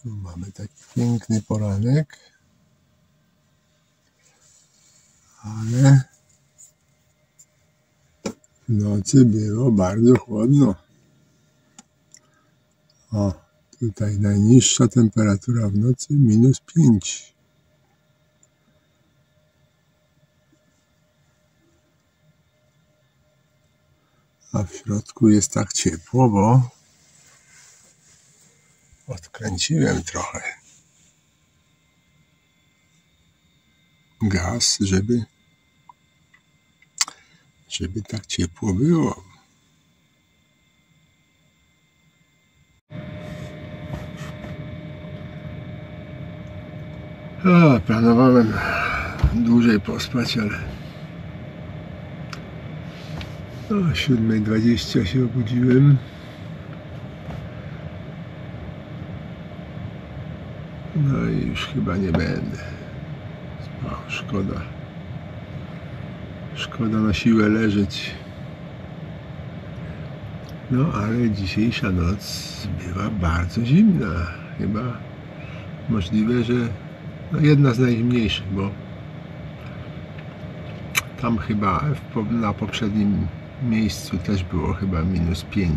Mamy taki piękny poranek, ale w nocy było bardzo chłodno. O, tutaj najniższa temperatura w nocy -5. A w środku jest tak ciepło, bo odkręciłem trochę gaz, żeby tak ciepło było. Planowałem dłużej pospać, ale o 7:20 się obudziłem. No i już chyba nie będę spał. Szkoda na siłę leżeć. No ale dzisiejsza noc była bardzo zimna. Chyba możliwe, że jedna z najzimniejszych, bo tam chyba na poprzednim miejscu też było chyba -5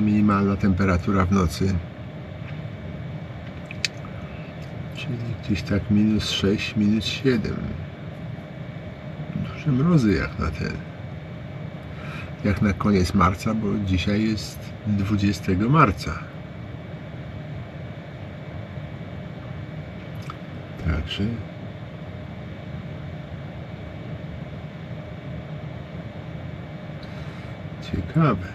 minimalna temperatura w nocy, czyli gdzieś tak -6, -7. Duże mrozy jak na koniec marca, bo dzisiaj jest 20 marca. Także ciekawe.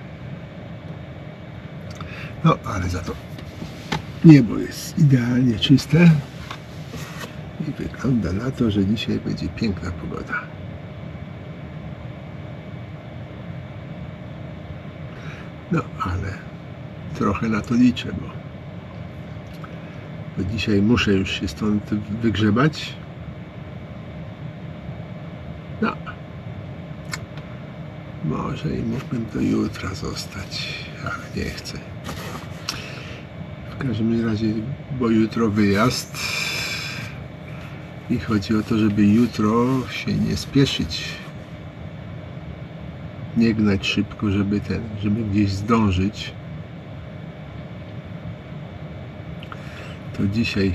No, ale za to niebo jest idealnie czyste i wygląda na to, że dzisiaj będzie piękna pogoda. No, ale trochę na to liczę, bo dzisiaj muszę już się stąd wygrzebać. No, może i mógłbym do jutra zostać, ale nie chcę. W każdym razie, bo jutro wyjazd i chodzi o to, żeby jutro się nie spieszyć, nie gnać szybko, żeby gdzieś zdążyć. To dzisiaj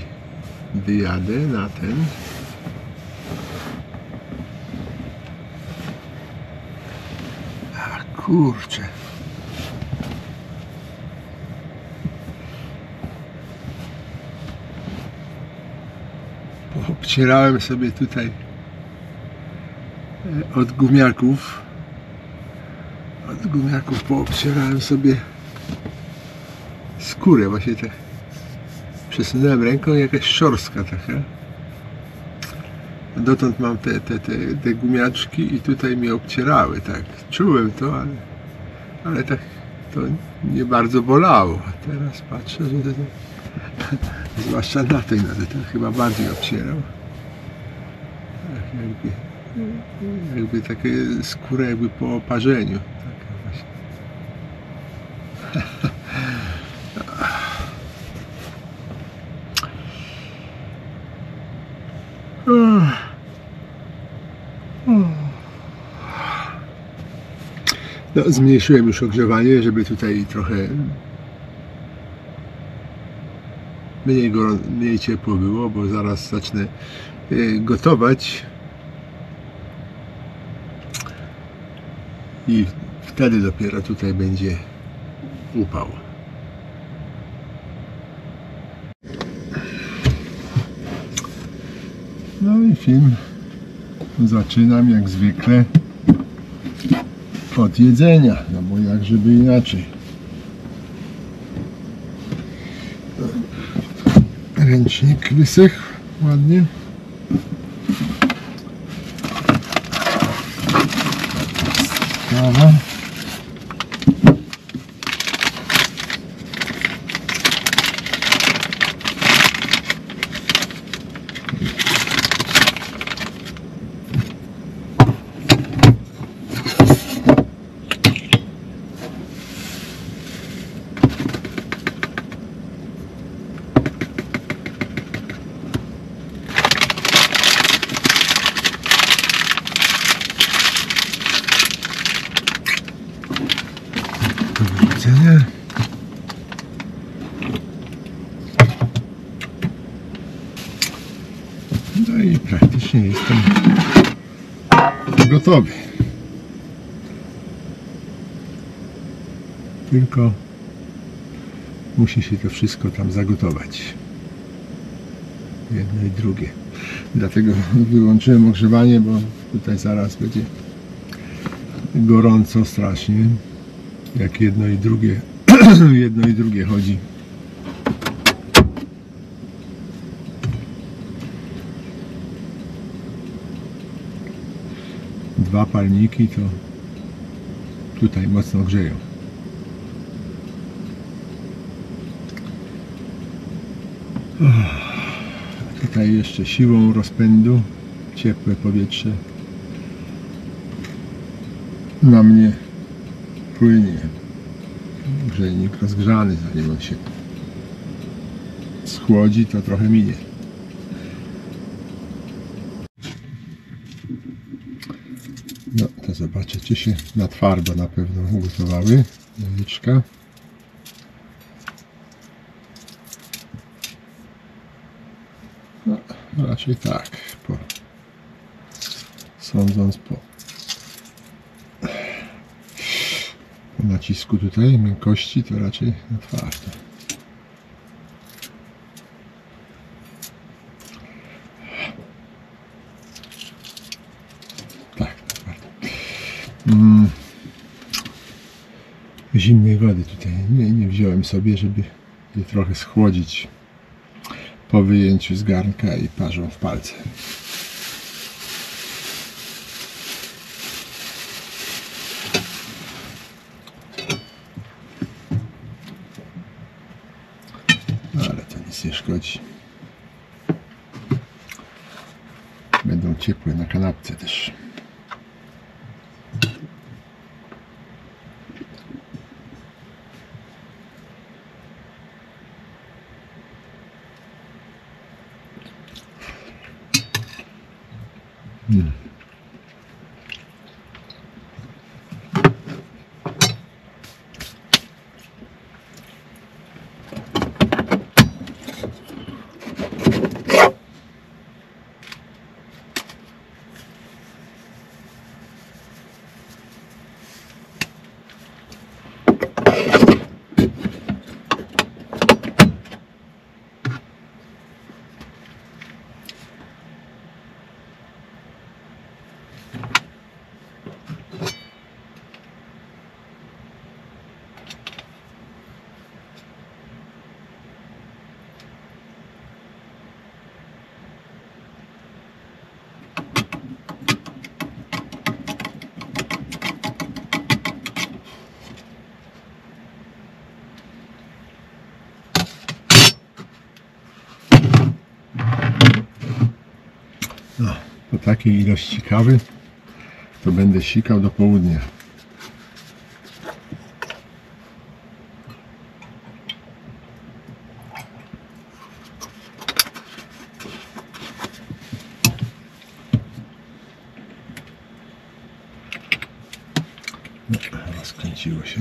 wyjadę na ten. A kurczę. Obcierałem sobie tutaj od gumiaków poobcierałem sobie skórę, właśnie tak przesunąłem ręką, jakaś szorstka taka. Dotąd mam te gumiaczki i tutaj mi obcierały, tak. Czułem to, ale tak to nie bardzo bolało. A teraz patrzę, że zwłaszcza na tej nodze, to chyba bardziej obcierał. Tak jakby takie skóra jakby po oparzeniu. Taka właśnie. No, zmniejszyłem już ogrzewanie, żeby tutaj trochę mniej ciepło było, bo zaraz zacznę gotować i wtedy dopiero tutaj będzie upał. No i film zaczynam jak zwykle od jedzenia, no bo jak żeby inaczej. Ręcznik wysechł ładnie. Kawa. No i praktycznie jestem gotowy. Tylko musi się to wszystko tam zagotować. Jedno i drugie. Dlatego wyłączyłem ogrzewanie, bo tutaj zaraz będzie gorąco strasznie. Jak jedno i drugie jedno i drugie chodzi. Dwa palniki to tutaj mocno grzeją. Tutaj jeszcze siłą rozpędu ciepłe powietrze na mnie płynie. Grzejnik rozgrzany, zanim on się schłodzi, to trochę minie. No to zobaczę, czy się na twardo na pewno ugotowały jajeczka. No, raczej tak, sądząc po nacisku tutaj, miękkości, to raczej na twardo. Tak, na twardo. Zimnej wody tutaj nie wziąłem sobie, żeby je trochę schłodzić po wyjęciu z garnka i parzą w palce. Ale to nic nie szkodzi. Będą ciepłe na kanapce też. No, po takiej ilości kawy to będę sikał do południa. No, rozkręciło się.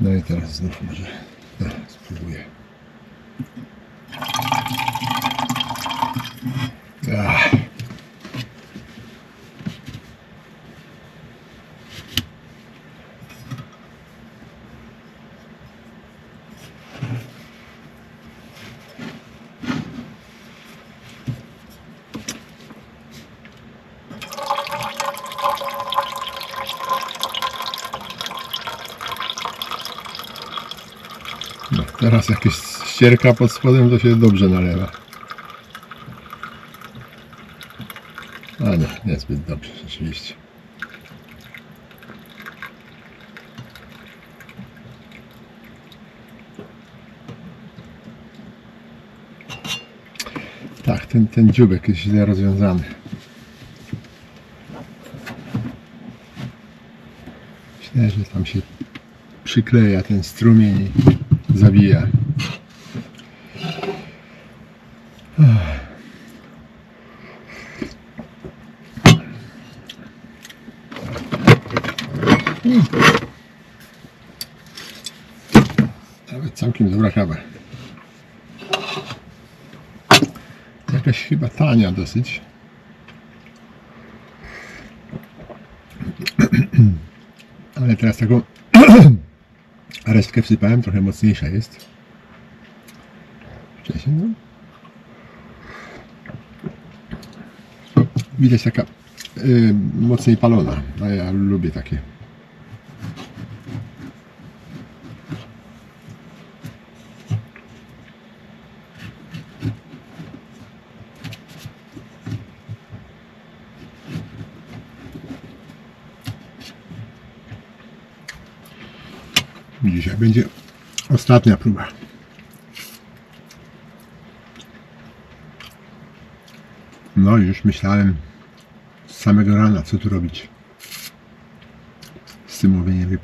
No i teraz znów może spróbuję. No, teraz jakieś ścierka pod spodem, to się dobrze nalewa. A nie, niezbyt dobrze rzeczywiście. Tak, ten dzióbek jest źle rozwiązany. Myślę, że tam się przykleja ten strumień i zabija. Całkiem dobra kawa. Jakaś chyba tania dosyć. Ale teraz taką resztkę wsypałem, trochę mocniejsza jest. Wcześniej, no. Widać taka mocniej palona, a ja lubię takie. Dzisiaj będzie ostatnia próba. No już myślałem z samego rana, co tu robić z tym łowieniem ryb.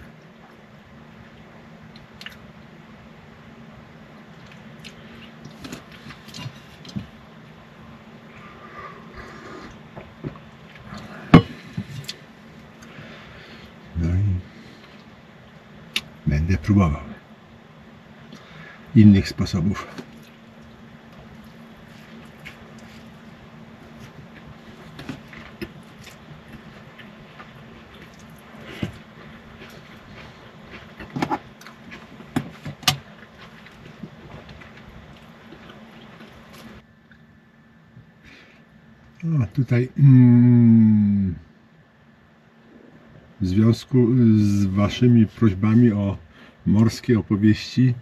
No i będę próbował innych sposobów. A tutaj w związku z waszymi prośbami o morskie opowieści,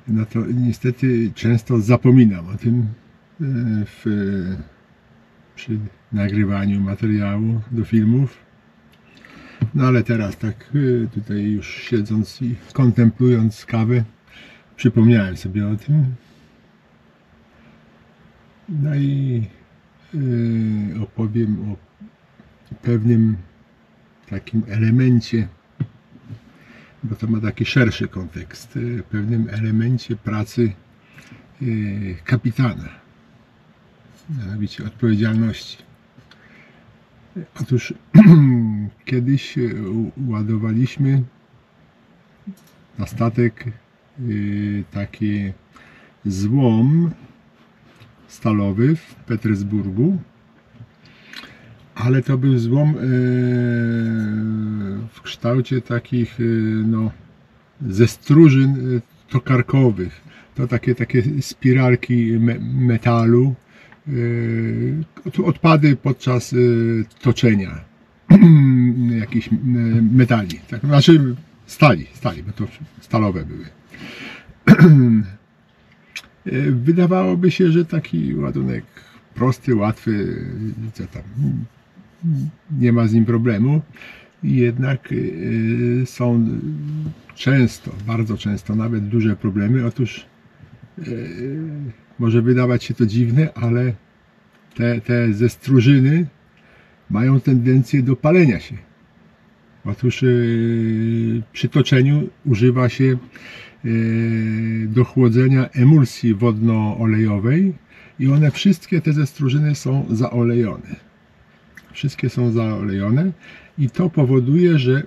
no to niestety często zapominam o tym przy nagrywaniu materiału do filmów. No ale teraz tak tutaj już siedząc i kontemplując kawę, przypomniałem sobie o tym. No i opowiem o pewnym takim elemencie, bo to ma taki szerszy kontekst, pewnym elemencie pracy kapitana, mianowicie odpowiedzialności. Otóż kiedyś ładowaliśmy na statek taki złom stalowy w Petersburgu, ale to był złom w kształcie takich no, ze strużyn tokarkowych. To takie spiralki metalu, odpady podczas toczenia jakichś metali, tak, znaczy stali, bo to stalowe były. Wydawałoby się, że taki ładunek prosty, łatwy, co tam, nie ma z nim problemu. Jednak są często, bardzo często nawet duże problemy. Otóż może wydawać się to dziwne, ale te ze strużyny mają tendencję do palenia się. Otóż przy toczeniu używa się do chłodzenia emulsji wodno-olejowej i one wszystkie te ze strużyny są zaolejone. Wszystkie są zaolejone i to powoduje, że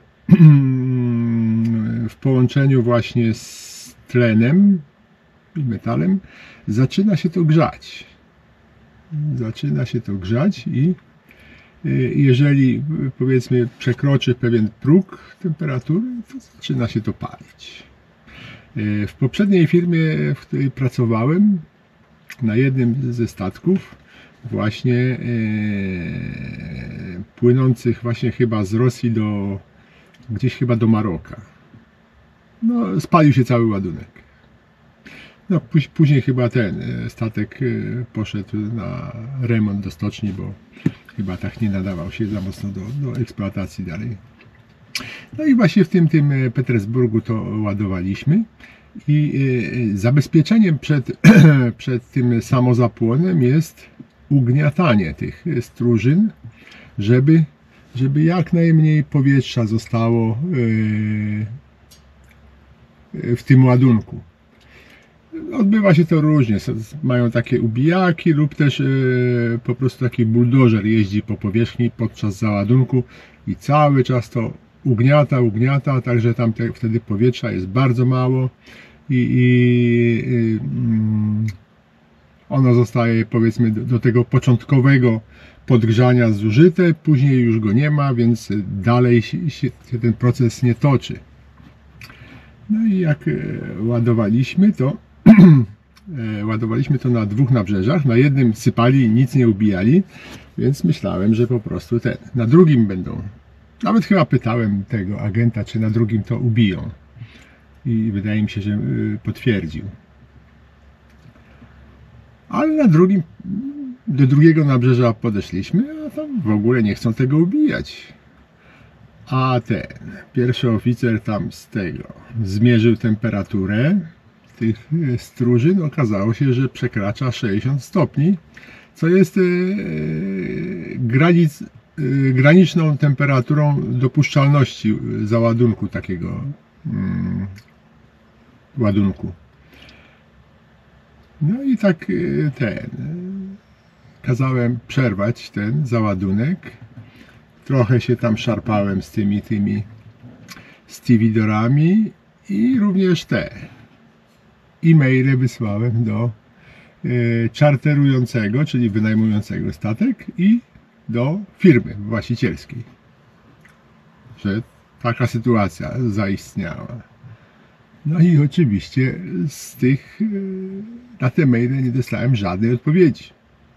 w połączeniu właśnie z tlenem i metalem zaczyna się to grzać. Zaczyna się to grzać i jeżeli powiedzmy przekroczy pewien próg temperatury, to zaczyna się to palić. W poprzedniej firmie, w której pracowałem, na jednym ze statków właśnie płynących właśnie chyba z Rosji gdzieś chyba do Maroka, no spalił się cały ładunek. No później chyba ten statek poszedł na remont do stoczni, bo chyba tak nie nadawał się za mocno do eksploatacji dalej. No i właśnie w tym Petersburgu to ładowaliśmy i zabezpieczeniem przed tym samozapłonem jest ugniatanie tych strużyn, żeby jak najmniej powietrza zostało w tym ładunku. Odbywa się to różnie, mają takie ubijaki lub też po prostu taki buldożer jeździ po powierzchni podczas załadunku i cały czas to ugniata, także tam wtedy powietrza jest bardzo mało ono zostaje, powiedzmy, do tego początkowego podgrzania zużyte, później już go nie ma, więc dalej się ten proces nie toczy. No i jak ładowaliśmy to ładowaliśmy to na 2 nabrzeżach, na jednym sypali, nic nie ubijali, więc myślałem, że po prostu na drugim będą. Nawet chyba pytałem tego agenta, czy na drugim to ubiją. I wydaje mi się, że potwierdził. Ale na drugim, do drugiego nabrzeża podeszliśmy, a tam w ogóle nie chcą tego ubijać. A pierwszy oficer tam z tego zmierzył temperaturę tych strужyn. Okazało się, że przekracza 60 stopni, co jest graniczną temperaturą dopuszczalności załadunku takiego ładunku. No i tak kazałem przerwać ten załadunek. Trochę się tam szarpałem z tymi stewidorami i również e-maile wysłałem do czarterującego, czyli wynajmującego statek, i do firmy właścicielskiej, że taka sytuacja zaistniała. No i oczywiście na te maile nie dostałem żadnej odpowiedzi.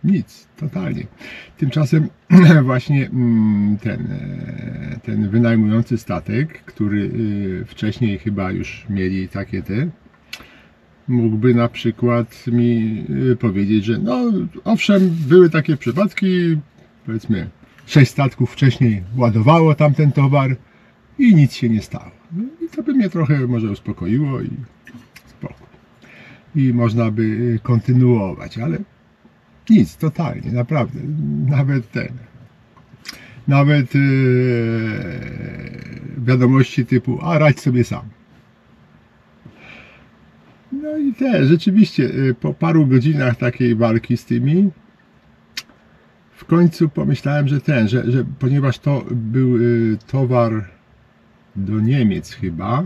Nic, totalnie. Tymczasem właśnie ten wynajmujący statek, który wcześniej chyba już mieli takie mógłby na przykład mi powiedzieć, że no owszem, były takie przypadki, powiedzmy 6 statków wcześniej ładowało tamten towar i nic się nie stało. No i to by mnie trochę może uspokoiło i spokój. I można by kontynuować, ale nic, totalnie, naprawdę. Nawet wiadomości typu, a radź sobie sam. No i rzeczywiście po paru godzinach takiej walki z tymi w końcu pomyślałem, że ponieważ to był towar do Niemiec chyba,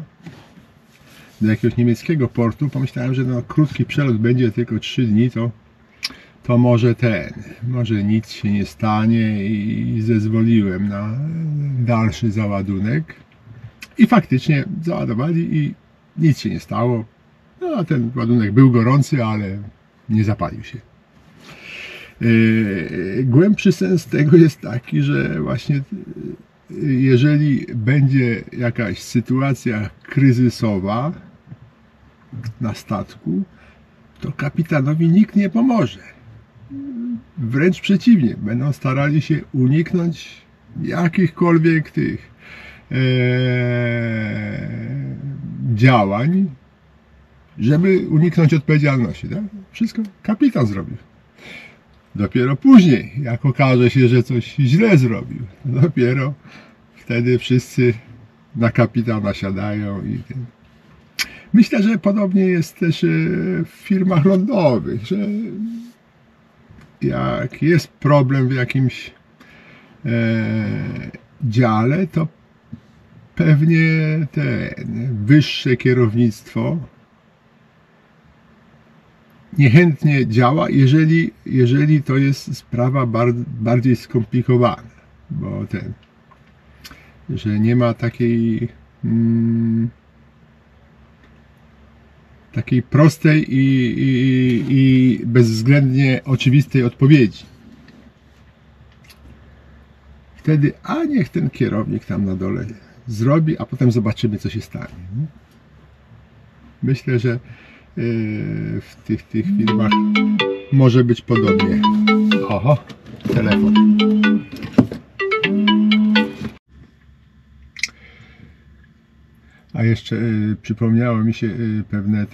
do jakiegoś niemieckiego portu, pomyślałem, że no, krótki przelot będzie, tylko 3 dni, to może nic się nie stanie, i zezwoliłem na dalszy załadunek. I faktycznie załadowali i nic się nie stało. No, a ten ładunek był gorący, ale nie zapalił się. Głębszy sens tego jest taki, że właśnie jeżeli będzie jakaś sytuacja kryzysowa na statku, to kapitanowi nikt nie pomoże. Wręcz przeciwnie, będą starali się uniknąć jakichkolwiek tych działań, żeby uniknąć odpowiedzialności. Tak? Wszystko kapitan zrobił. Dopiero później, jak okaże się, że coś źle zrobił, dopiero wtedy wszyscy na kapitana siadają. Myślę, że podobnie jest też w firmach lądowych, że jak jest problem w jakimś dziale, to pewnie wyższe kierownictwo niechętnie działa, jeżeli to jest sprawa bardziej skomplikowana, bo że nie ma takiej prostej i bezwzględnie oczywistej odpowiedzi. Wtedy, niech ten kierownik tam na dole zrobi, a potem zobaczymy, co się stanie. Myślę, że w tych firmach może być podobnie. Oho, telefon. A jeszcze przypomniało mi się pewne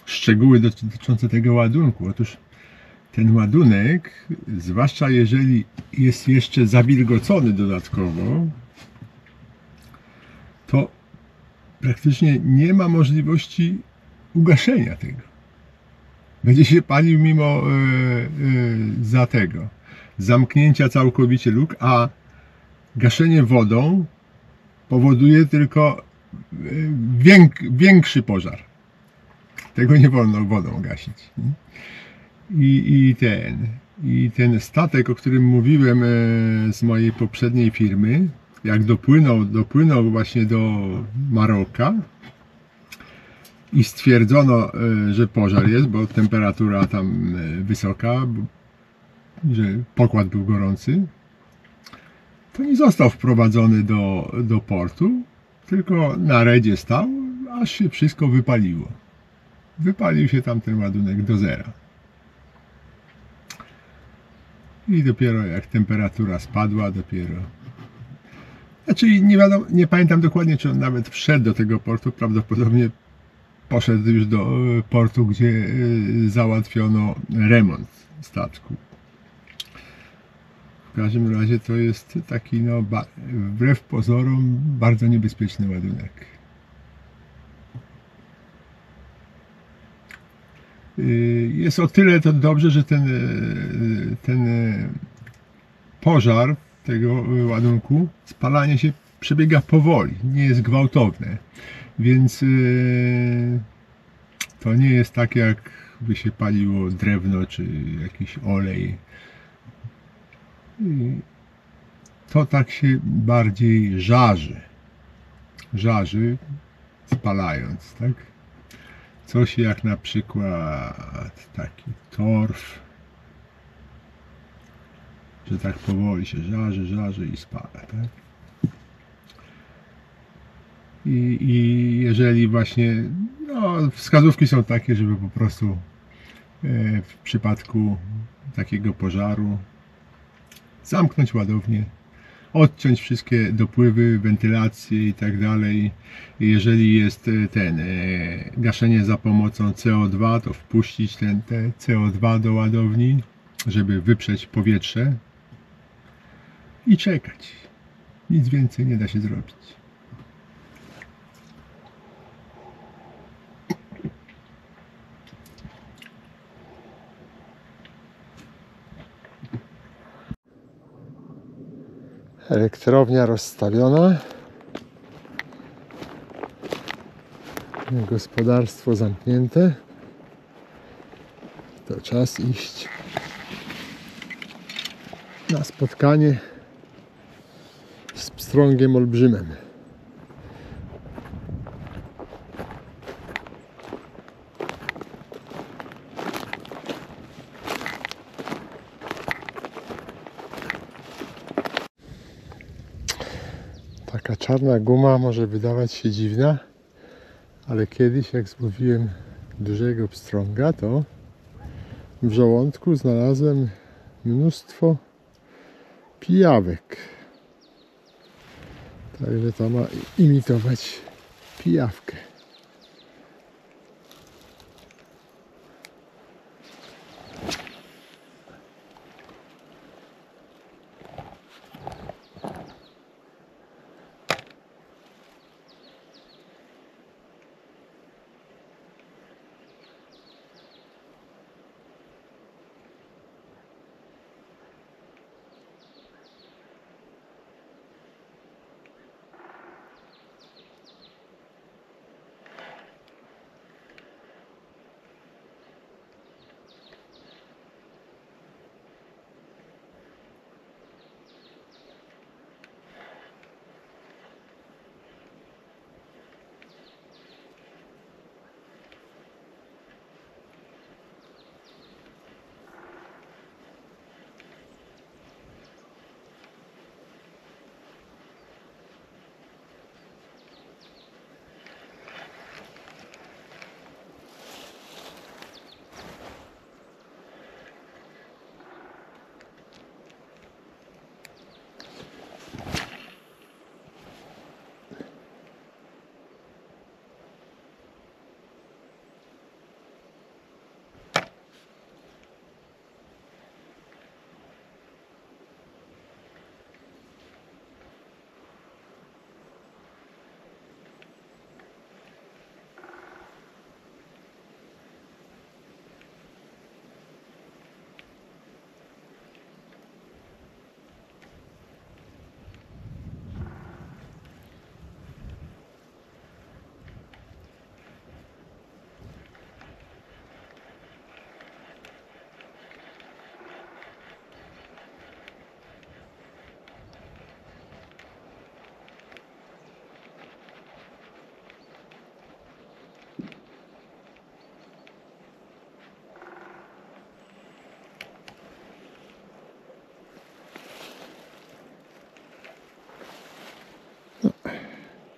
szczegóły dotyczące tego ładunku. Otóż ten ładunek, zwłaszcza jeżeli jest jeszcze zawilgocony dodatkowo, to praktycznie nie ma możliwości ugaszenia tego. Będzie się palił mimo zamknięcia całkowicie luk, a gaszenie wodą powoduje tylko większy pożar. Tego nie wolno wodą gasić. I ten statek, o którym mówiłem z mojej poprzedniej firmy, jak dopłynął właśnie do Maroka i stwierdzono, że pożar jest, bo temperatura tam wysoka, że pokład był gorący, to nie został wprowadzony do portu, tylko na redzie stał, aż się wszystko wypaliło. Wypalił się tam ten ładunek do zera. I dopiero jak temperatura spadła, Znaczy nie wiadomo, nie pamiętam dokładnie, czy on nawet wszedł do tego portu, prawdopodobnie poszedł już do portu, gdzie załatwiono remont statku. W każdym razie to jest taki, wbrew pozorom, bardzo niebezpieczny ładunek. Jest o tyle to dobrze, że ten pożar tego ładunku, spalanie się przebiega powoli, nie jest gwałtowne, więc to nie jest tak, jakby się paliło drewno czy jakiś olej. To tak się bardziej żarzy spalając, tak? Coś jak na przykład taki torf, że tak powoli się żarzy i spala, tak? I jeżeli właśnie, wskazówki są takie, żeby po prostu w przypadku takiego pożaru zamknąć ładownię, odciąć wszystkie dopływy, wentylacje i tak dalej. Jeżeli jest gaszenie za pomocą CO2, to wpuścić te CO2 do ładowni, żeby wyprzeć powietrze i czekać. Nic więcej nie da się zrobić. Elektrownia rozstawiona. Gospodarstwo zamknięte. To czas iść na spotkanie z pstrągiem olbrzymem. Taka czarna guma może wydawać się dziwna, ale kiedyś, jak złowiłem dużego pstrąga, to w żołądku znalazłem mnóstwo pijawek. Także to ma imitować pijawkę.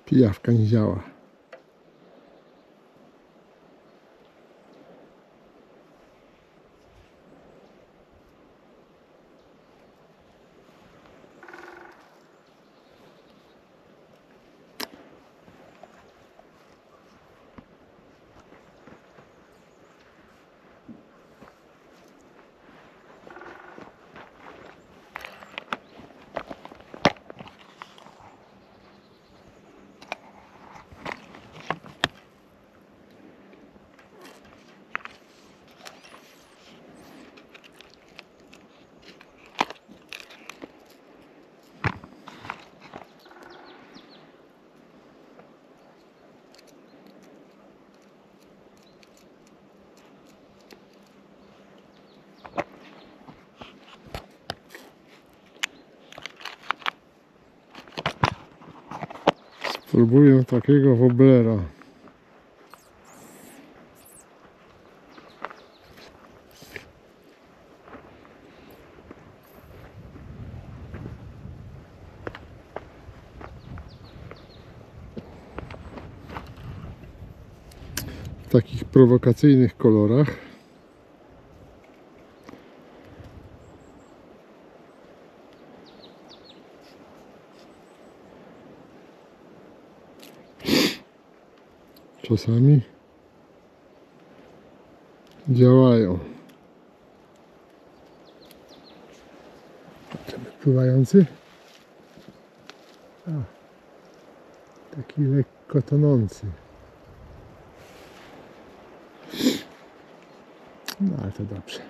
Pijawka nie działa. Spróbuję takiego woblera. W takich prowokacyjnych kolorach. Czasami działają. Pływający. A, taki lekko tonący. No ale to dobrze.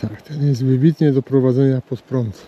Tak, ten jest wybitnie do prowadzenia pod prąd.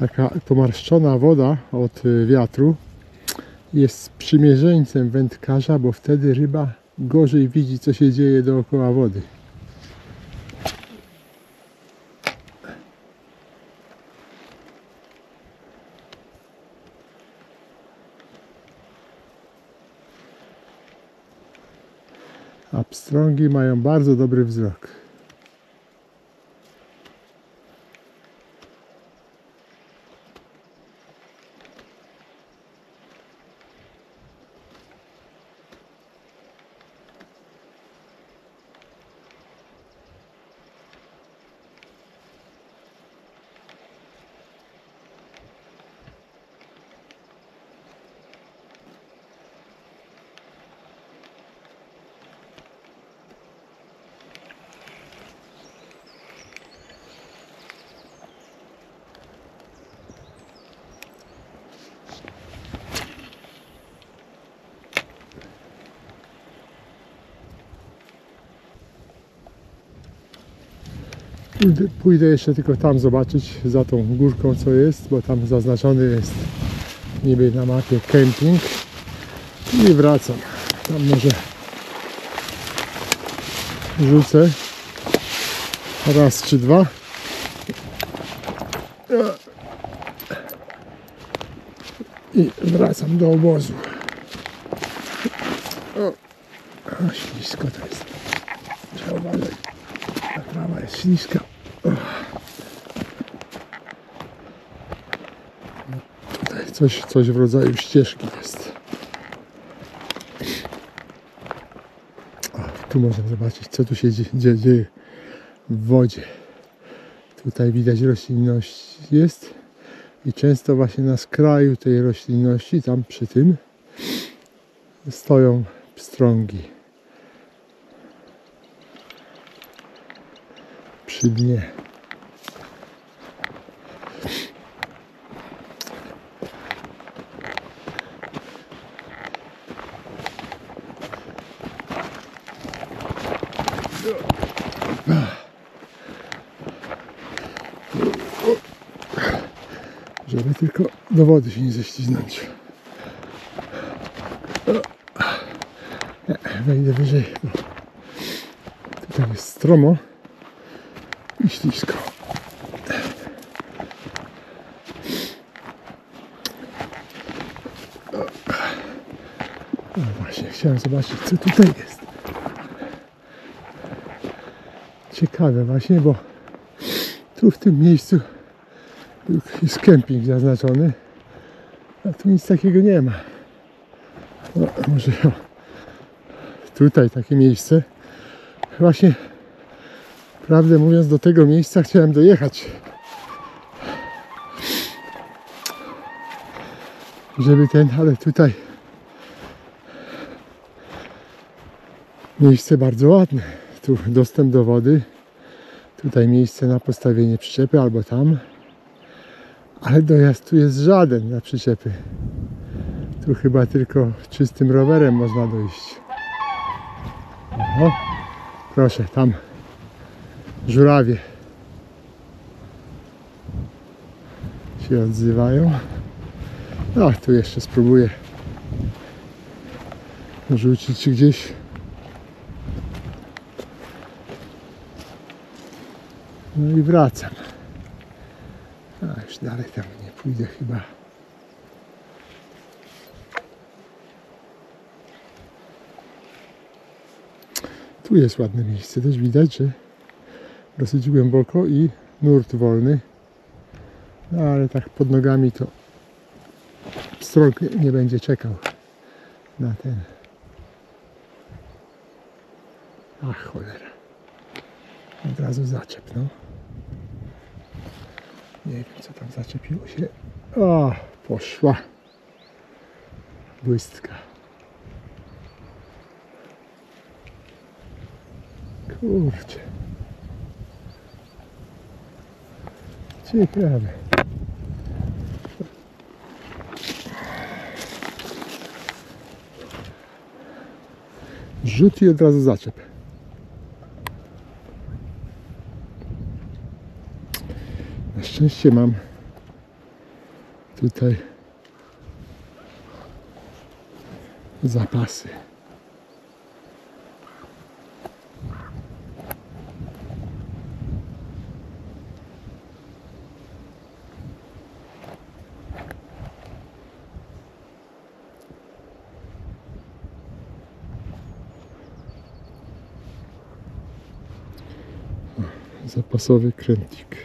Taka pomarszczona woda od wiatru jest sprzymierzeńcem wędkarza, bo wtedy ryba gorzej widzi, co się dzieje dookoła wody. A pstrągi mają bardzo dobry wzrok. Pójdę jeszcze tylko tam zobaczyć za tą górką, co jest, bo tam zaznaczony jest niby na mapie kemping i wracam. Tam może rzucę raz czy dwa. I wracam do obozu. O, ślisko to jest. Trzeba uważać. Ta trawa jest śliska. Tutaj coś w rodzaju ścieżki jest. O, tu można zobaczyć, co tu się dzieje w wodzie. Tutaj widać roślinność jest i często właśnie na skraju tej roślinności, tam przy tym, stoją pstrągi. Przy dnie. Żeby tylko do wody się nie ześliznąć. Wejdę wyżej, bo tutaj jest stromo i ślisko. No właśnie, chciałem zobaczyć, co tutaj jest. Ciekawe właśnie, bo tu w tym miejscu jest kemping zaznaczony, a tu nic takiego nie ma. No, może tutaj takie miejsce. Właśnie, prawdę mówiąc, do tego miejsca chciałem dojechać, żeby ale tutaj miejsce bardzo ładne. Tu dostęp do wody, tutaj miejsce na postawienie przyczepy albo tam, ale dojazd tu jest żaden na przyczepy. Tu chyba tylko czystym rowerem można dojść. Oho, proszę, tam żurawie się odzywają. No, tu jeszcze spróbuję rzucić gdzieś. No i wracam. A już dalej tam nie pójdę chyba. Tu jest ładne miejsce, też widać, że dosyć głęboko i nurt wolny. No ale tak pod nogami to pstrąg nie będzie czekał na ten. Ach, cholera. Od razu zaczep, no. Nie wiem, co tam zaczepiło się. O, poszła błystka. Kurczę. Ciekawe. Rzut i od razu zaczep. Na szczęście mam Tutaj zapasy. Zapasowy krętnik.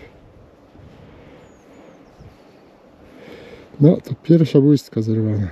No to pierwsza błystka zerwana.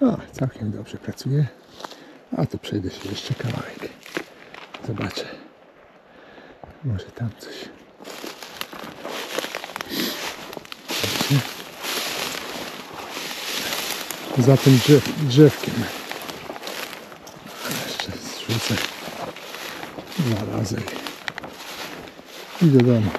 O, całkiem dobrze pracuje. A tu przejdę się jeszcze kawałek. Zobaczę. Może tam coś. Widzicie? Za tym drzewkiem. Jeszcze zrzucę 2 razy i do domu.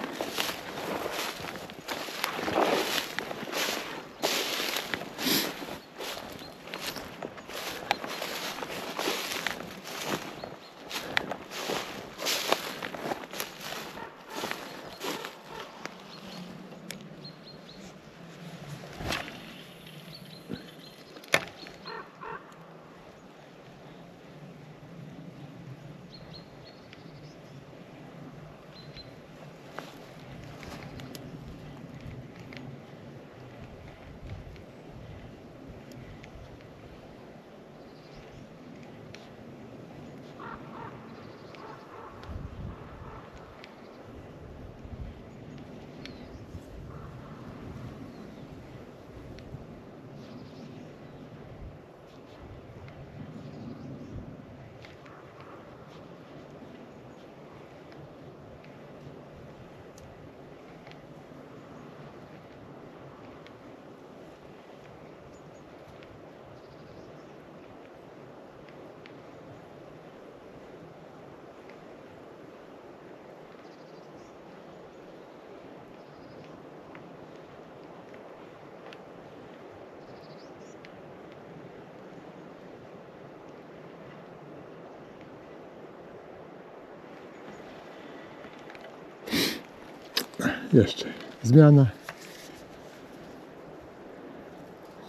Jeszcze zmiana.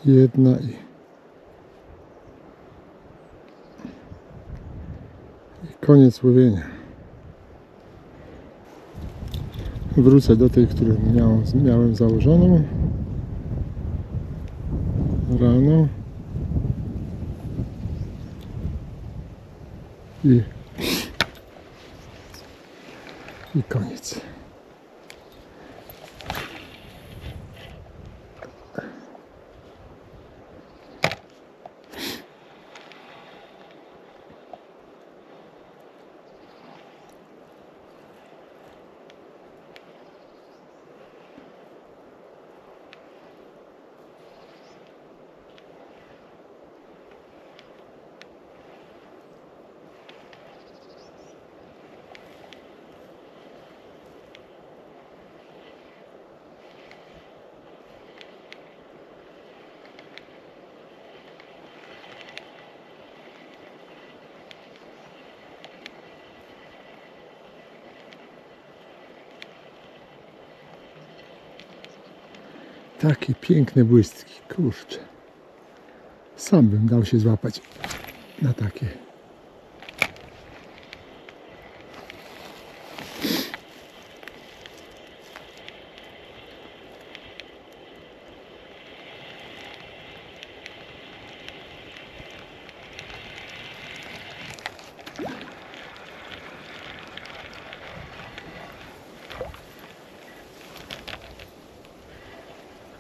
Jedna i koniec łowienia. Wrócę do tej, którą miałem założoną rano i koniec. Takie piękne błystki, kurczę. Sam bym dał się złapać na takie.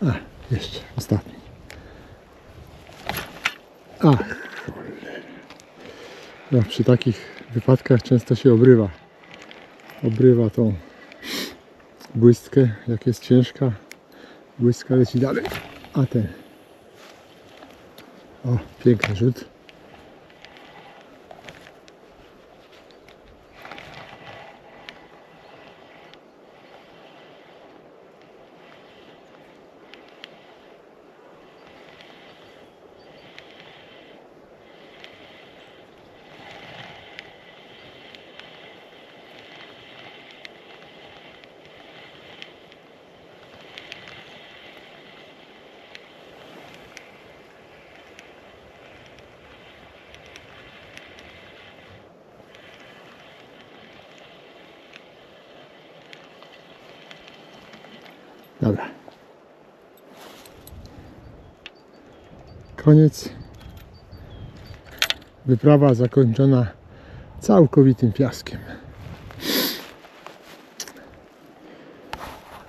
A, jeszcze ostatni. Ach, no, przy takich wypadkach często się obrywa tą błystkę, jak jest ciężka, błystka leci dalej, a ten, o, piękny rzut. Dobra. Koniec. Wyprawa zakończona całkowitym fiaskiem.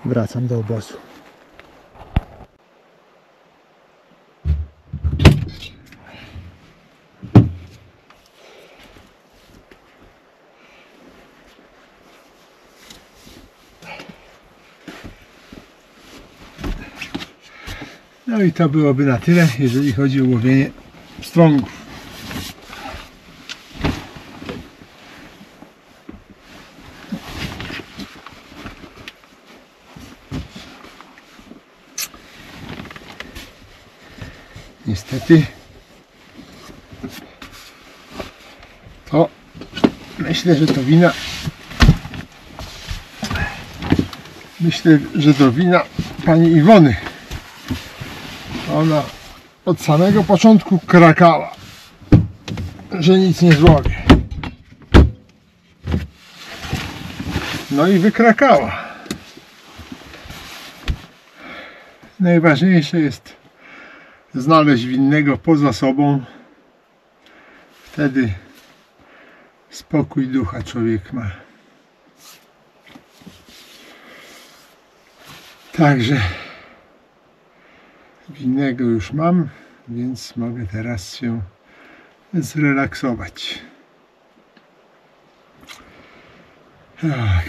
Wracam do obozu. No i to byłoby na tyle, jeżeli chodzi o łowienie pstrągów. Niestety to myślę, że to wina pani Iwony. Ona od samego początku krakała, że nic nie złowię. No i wykrakała. Najważniejsze jest znaleźć winnego poza sobą. Wtedy spokój ducha człowiek ma. Także winnego już mam, więc mogę teraz się zrelaksować.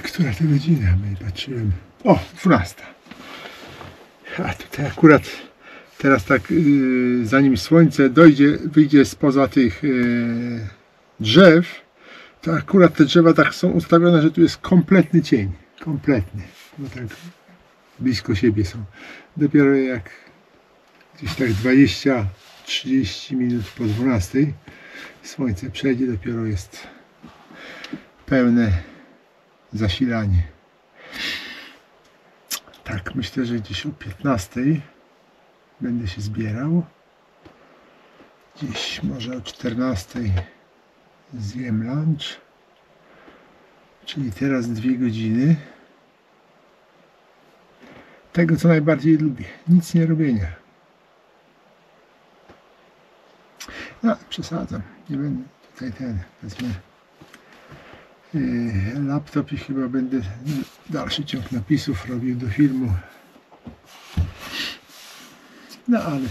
Która to godzina? Patrzyłem. O, 12. A tutaj akurat teraz tak, zanim słońce wyjdzie spoza tych drzew, to akurat te drzewa tak są ustawione, że tu jest kompletny cień. Kompletny. Bo tak blisko siebie są. Dopiero jak gdzieś tak 20-30 minut po 12 słońce przejdzie, dopiero jest pełne zasilanie. Tak, myślę, że gdzieś o 15 będę się zbierał. Gdzieś może o 14 zjem lunch. Czyli teraz 2 godziny tego, co najbardziej lubię. Nic nie robienia. No, przesadzam. Nie będę tutaj wezmę laptop i chyba będę dalszy ciąg napisów robił do filmu. No ale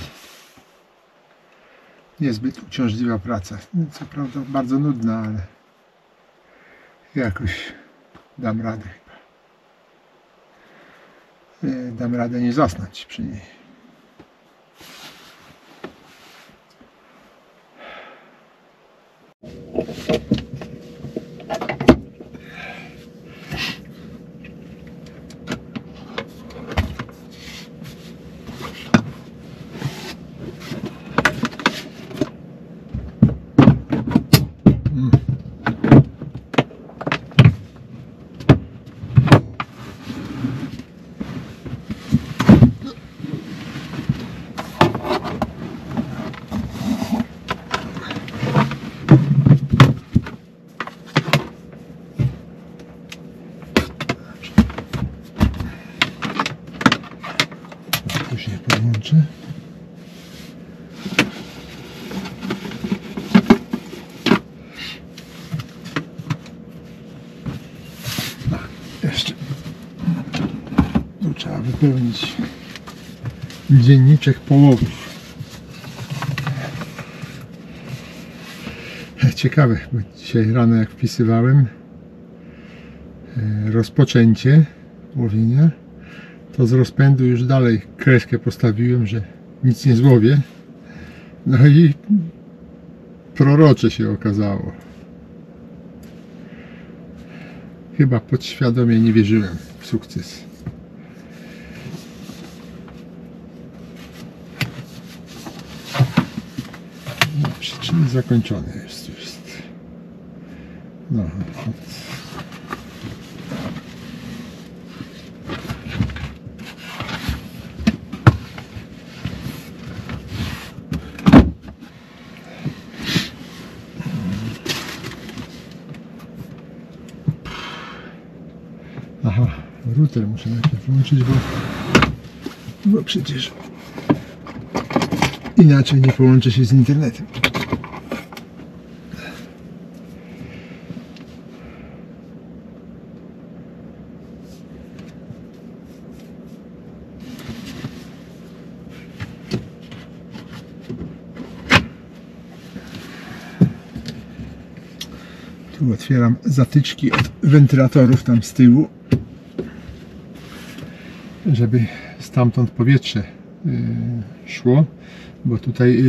niezbyt uciążliwa praca. Co prawda bardzo nudna, ale jakoś dam radę chyba. Dam radę nie zasnąć przy niej. Tu się podłączę. Jeszcze tu trzeba wypełnić dzienniczek połowów. ciekawe, bo dzisiaj rano jak wpisywałem rozpoczęcie łowienia, to z rozpędu już dalej kreskę postawiłem, że nic nie złowię. No i prorocze się okazało. Chyba podświadomie nie wierzyłem w sukces. Czyli zakończony jest. No. Aha, router muszę najpierw włączyć, bo przecież inaczej nie połączę się z internetem. Tu otwieram zatyczki od wentylatorów tam z tyłu, żeby stamtąd powietrze szło, bo tutaj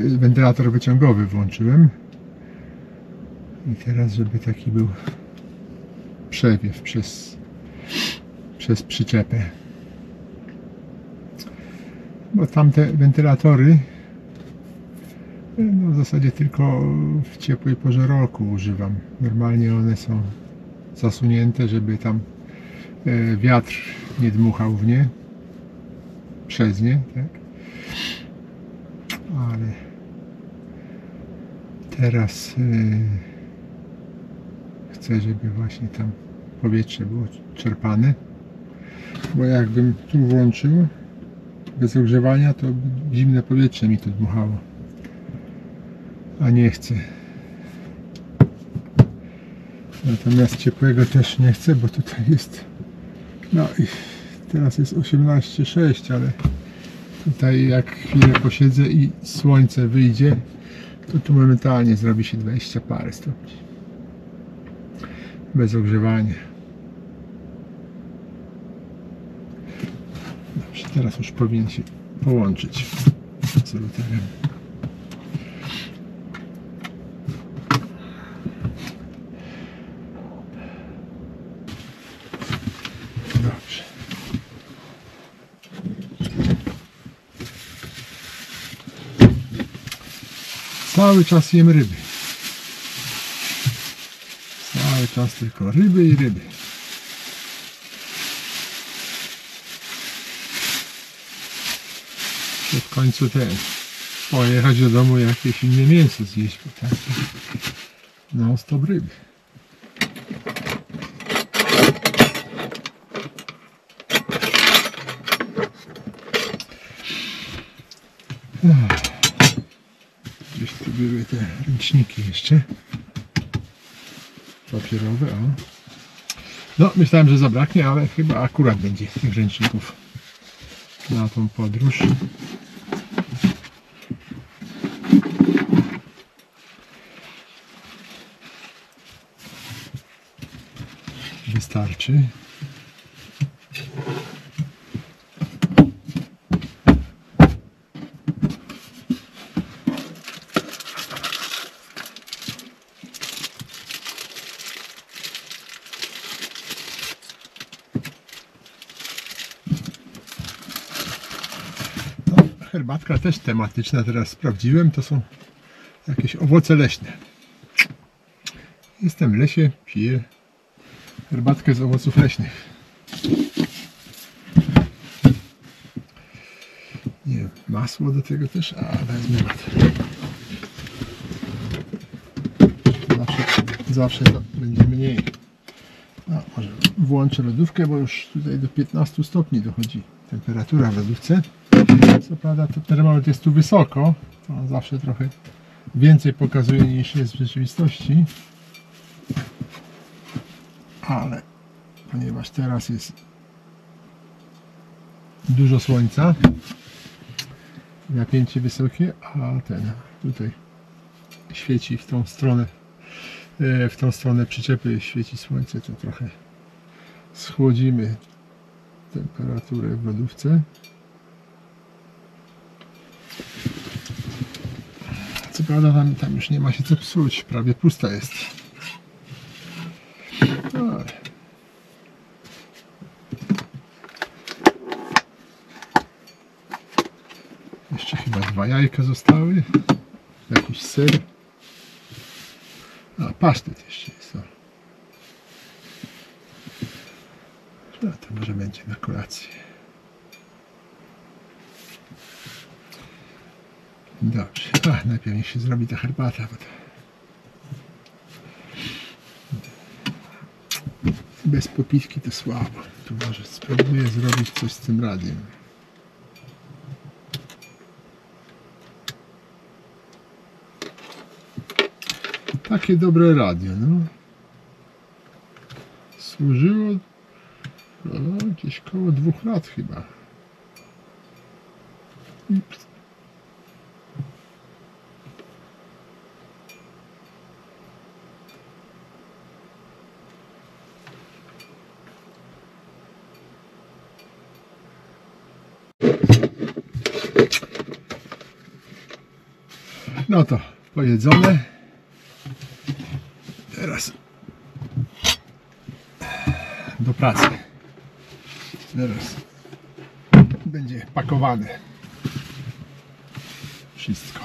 wentylator wyciągowy włączyłem i teraz żeby taki był przewiew przez przyczepę, bo tamte wentylatory no w zasadzie tylko w ciepłej porze roku używam. Normalnie one są zasunięte, żeby tam wiatr nie dmuchał w nie, przez nie, tak? Ale teraz chcę, żeby właśnie tam powietrze było czerpane, bo jakbym tu włączył bez ogrzewania, to zimne powietrze mi tu dmuchało, a nie chcę. Natomiast ciepłego też nie chcę, bo tutaj jest, no i teraz jest 18,6, ale tutaj jak chwilę posiedzę i słońce wyjdzie, to tu momentalnie zrobi się 20 parę stopni. Bez ogrzewania. Dobrze, teraz już powinien się połączyć z routerem. Dobrze. Cały czas jem ryby. Cały czas tylko ryby i ryby. Chcę w końcu pojechać do domu jakieś inne mięso zjeść, bo tak non stop ryby. Gdzieś tu były te ręczniki jeszcze papierowe, o. No myślałem, że zabraknie, ale chyba akurat będzie tych ręczników na tą podróż. Wystarczy. Herbatka też tematyczna, teraz sprawdziłem, to są jakieś owoce leśne. Jestem w lesie, piję herbatkę z owoców leśnych. Nie wiem, masło do tego też, a wezmę zawsze to będzie mniej. A, może włączę lodówkę, bo już tutaj do 15 stopni dochodzi temperatura w lodówce. Co prawda to termometr jest tu wysoko, to on zawsze trochę więcej pokazuje niż jest w rzeczywistości, ale ponieważ teraz jest dużo słońca, napięcie wysokie, a ten tutaj świeci w tą stronę w tą stronę przyczepy świeci słońce, to trochę schłodzimy temperaturę w lodówce. Co prawda tam już nie ma się co psuć, prawie pusta jest. Ale jeszcze chyba 2 jajka zostały, jakiś ser. A, pasztet jeszcze jest. No to może będzie na kolację. Dobrze. Najpierw niech się zrobi ta herbata, bo to bez popitki to słabo. Tu może spróbuję zrobić coś z tym radiem. Takie dobre radio, no. Służyło gdzieś koło 2 lat chyba. No to pojedzone. Teraz do pracy. Teraz będzie pakowane wszystko.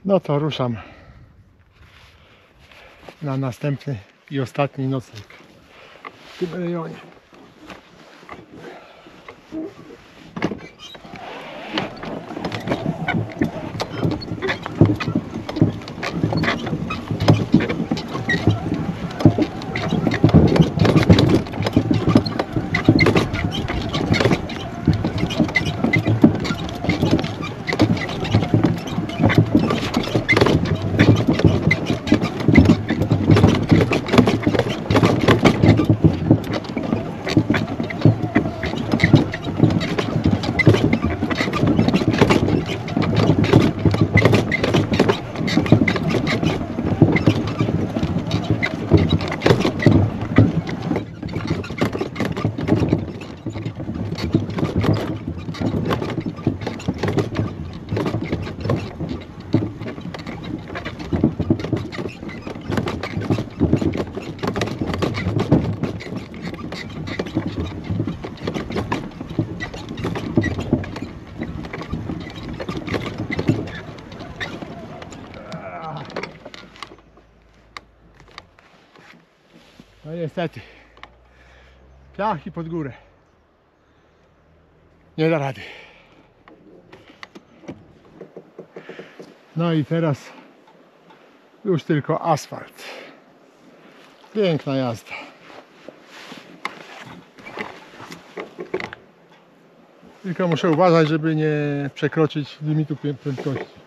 No to ruszam na następny i ostatni nocleg w tym rejonie. No niestety, piach i pod górę. Nie da rady. No i teraz już tylko asfalt. Piękna jazda. Tylko muszę uważać, żeby nie przekroczyć limitu prędkości.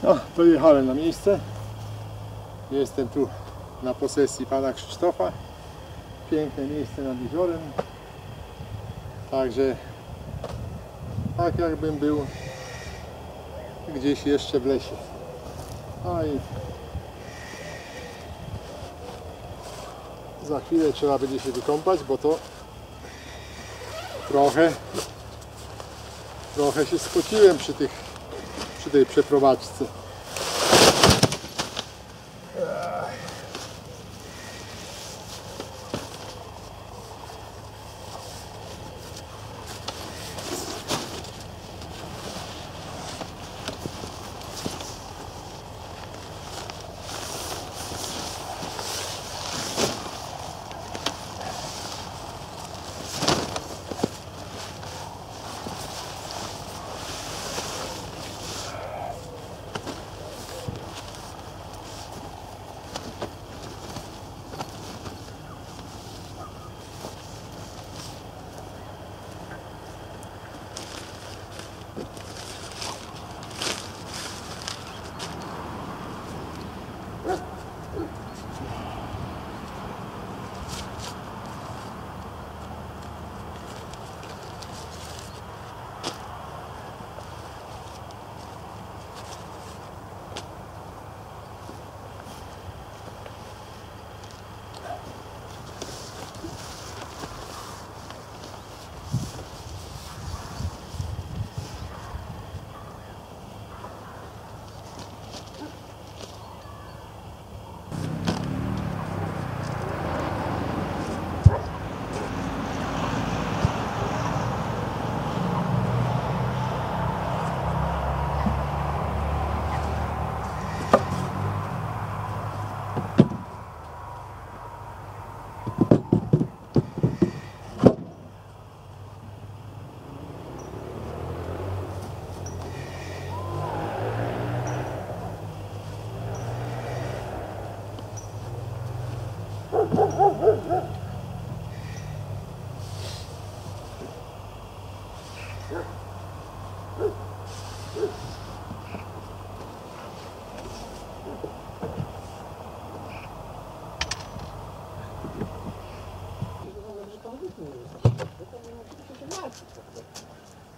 No, dojechałem na miejsce. Jestem tu na posesji pana Krzysztofa. Piękne miejsce nad jeziorem. Także tak jakbym był gdzieś jeszcze w lesie. No i za chwilę trzeba będzie się wykąpać, bo to trochę się spociłem przy tej przeprowadzce.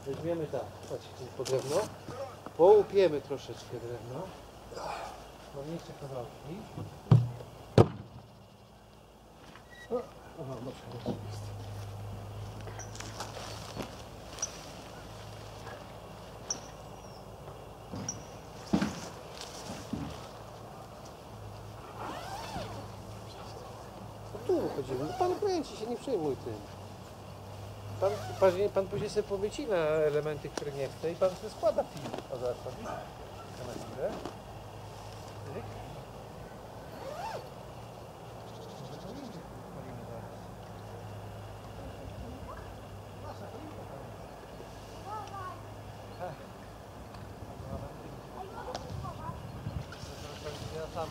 Weźmiemy tak, patrzcie po drewno, połupiemy troszeczkę drewno, mniejsze kawałki. Aha, dobrze. Tu wychodzimy, pan kręci się, nie przejmuj tym. Pan później sobie powycina elementy, które nie chce i pan sobie składa film. O, zaraz pan widzi. Na chwilę. Tyk. Może to indziej palimy zaraz. Proszę, to indziej palimy. Ja sam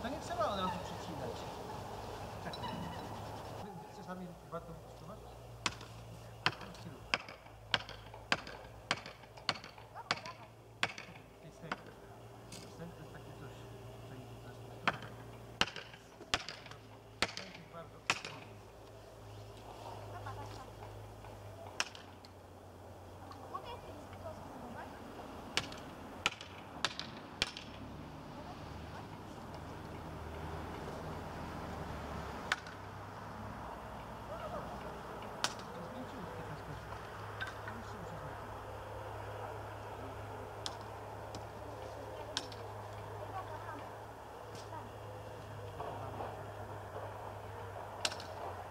to nie trzeba od razu przycinać. Czekaj. Czasami warto wypuszczać? Następne jest takie coś, że idzie też bardzo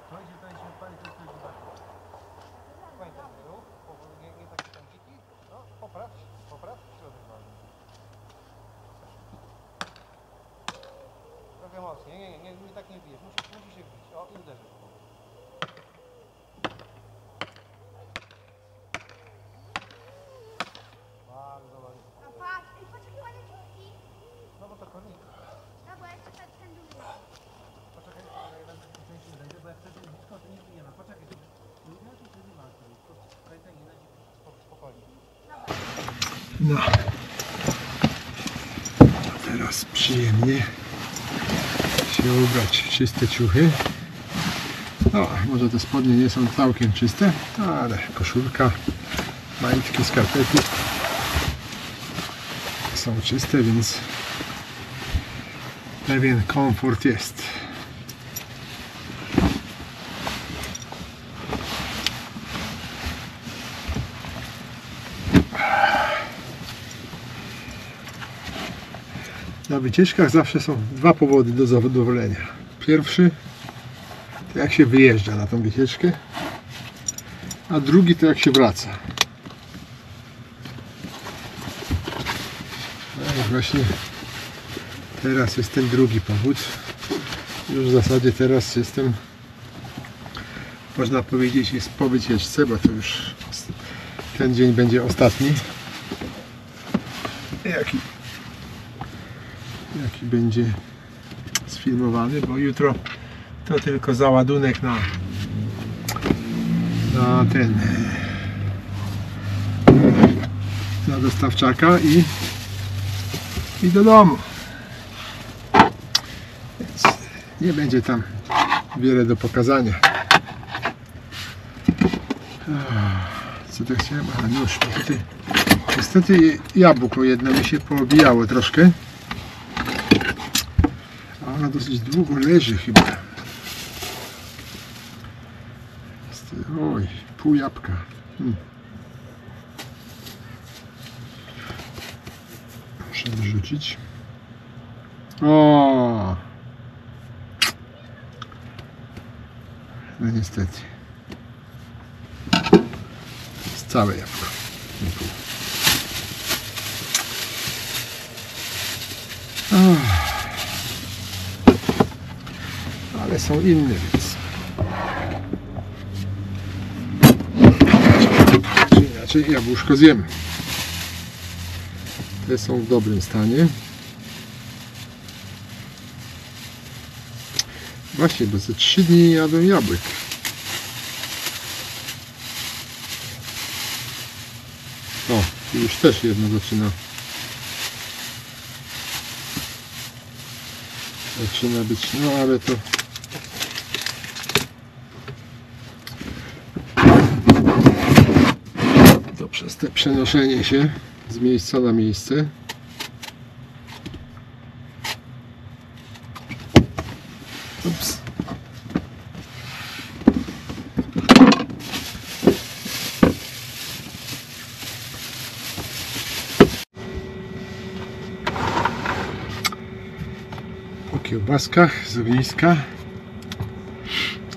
to idzie tutaj się odpalić, to jest bardzo. Pamiętaj, ruch, nie taki tam dziki. No, popraw, środek ważny. Trochę mocniej, nie tak nie bijesz, musisz się wbić. O, i uderzysz. No. Teraz przyjemnie się ubrać w czyste ciuchy. No, może te spodnie nie są całkiem czyste, ale koszulka, majtki, skarpety są czyste, więc pewien komfort jest. Na wycieczkach zawsze są dwa powody do zadowolenia. Pierwszy to jak się wyjeżdża na tą wycieczkę, a drugi to jak się wraca. No i właśnie teraz jest ten drugi powód. Już w zasadzie teraz jestem, można powiedzieć, jest po wycieczce, bo to już ten dzień będzie ostatni. Jaki będzie sfilmowany, bo jutro to tylko załadunek na dostawczaka i do domu. Więc nie będzie tam wiele do pokazania. Co to chciałem? A nóż. Niestety jabłko jedno mi się poobijało troszkę. A ona dosyć długo leży chyba. Oj, pół jabłka. Muszę wyrzucić. O! No niestety. Jest całe jabłko. Nie pół. Ale są inne, więc czy inaczej jabłuszko zjemy. Te są w dobrym stanie. Właśnie, bo ze 3 dni nie jadłem jabłek. O, już też jedno zaczyna być, no ale to przez te przenoszenie się z miejsca na miejsce ups. Po kiełbaskach z ogniska,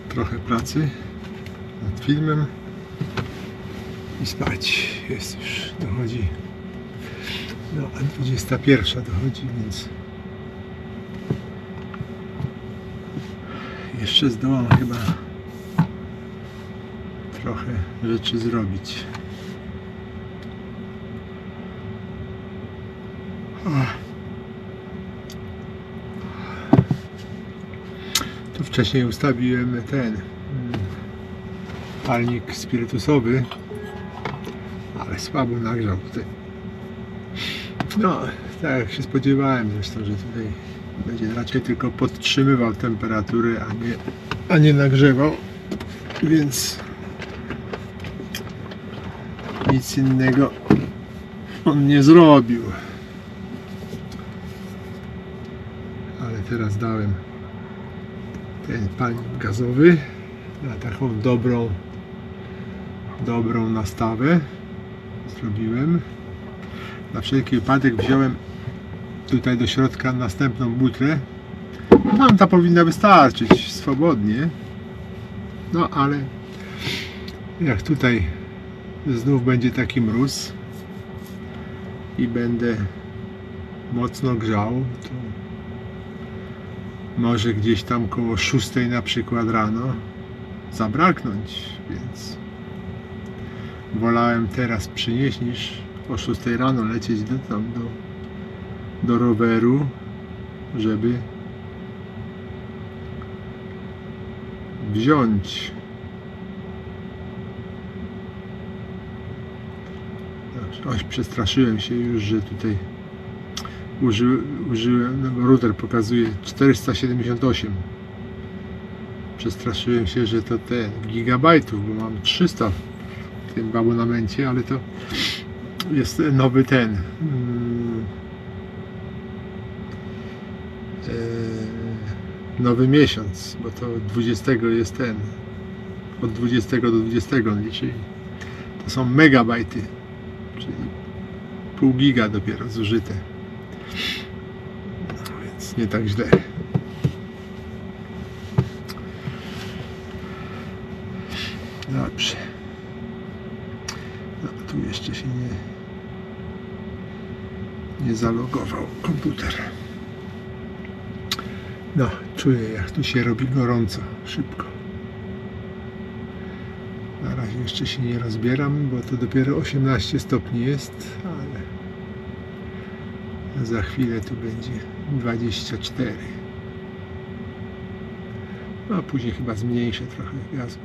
trochę pracy nad filmem i spać. Jest już, dochodzi, no 21 dochodzi, więc jeszcze zdołam chyba trochę rzeczy zrobić. Tu wcześniej ustawiłem ten palnik spirytusowy, ale słabo nagrzał tutaj. No, tak jak się spodziewałem zresztą, że tutaj będzie raczej tylko podtrzymywał temperaturę, a nie nagrzewał, więc nic innego on nie zrobił. Ale teraz dałem ten palnik gazowy na taką dobrą nastawę. Zrobiłem. Na wszelki wypadek wziąłem tutaj do środka następną butlę. Tam ta powinna wystarczyć swobodnie. No ale jak tutaj znów będzie taki mróz i będę mocno grzał, to może gdzieś tam koło 6 na przykład rano zabraknąć, więc wolałem teraz przynieść niż o 6 rano lecieć do roweru, żeby wziąć. Dobrze. Przestraszyłem się już, że tutaj użyłem, no bo router pokazuje 478. Przestraszyłem się, że to ten gigabajtów, bo mam 300 w tym abonamencie, ale to jest nowy ten nowy miesiąc, bo to 20 jest ten, od 20 do 20 on liczy. To są megabajty, czyli pół giga dopiero zużyte, więc nie tak źle. Dobrze. No, tu jeszcze się nie zalogował komputer. No, czuję, jak tu się robi gorąco, szybko. Na razie jeszcze się nie rozbieram, bo to dopiero 18 stopni jest, ale za chwilę tu będzie 24. No, a później chyba zmniejszę trochę gazu.